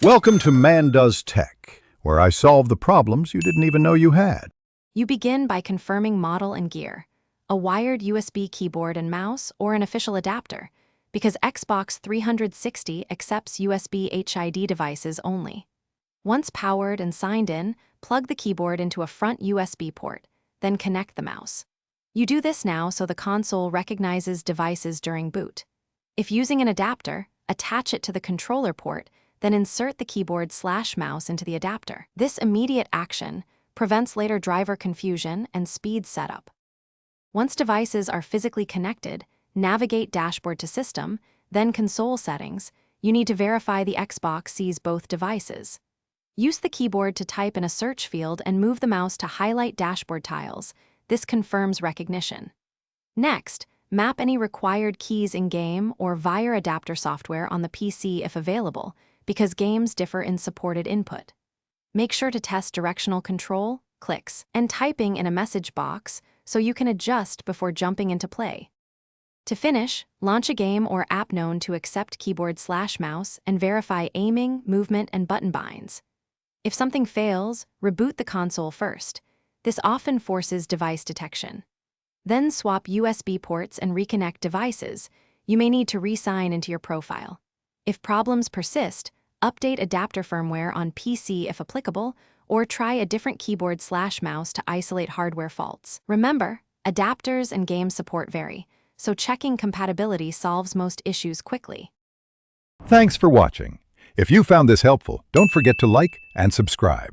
Welcome to Man Does Tech, where I solve the problems you didn't even know you had. You begin by confirming model and gear, a wired USB keyboard and mouse, or an official adapter, because Xbox 360 accepts USB HID devices only. Once powered and signed in, plug the keyboard into a front USB port, then connect the mouse. You do this now so the console recognizes devices during boot. If using an adapter, attach it to the controller port, then insert the keyboard/mouse into the adapter. This immediate action prevents later driver confusion and speed setup. Once devices are physically connected, navigate dashboard to system, then console settings. You need to verify the Xbox sees both devices. Use the keyboard to type in a search field and move the mouse to highlight dashboard tiles. This confirms recognition. Next, map any required keys in-game or via adapter software on the PC if available, because games differ in supported input. Make sure to test directional control, clicks, and typing in a message box so you can adjust before jumping into play. To finish, launch a game or app known to accept keyboard/mouse and verify aiming, movement, and button binds. If something fails, reboot the console first. This often forces device detection. Then swap USB ports and reconnect devices. You may need to re-sign into your profile. If problems persist, update adapter firmware on PC if applicable, or try a different keyboard/mouse to isolate hardware faults. Remember, adapters and game support vary, so checking compatibility solves most issues quickly. Thanks for watching. If you found this helpful, don't forget to like and subscribe.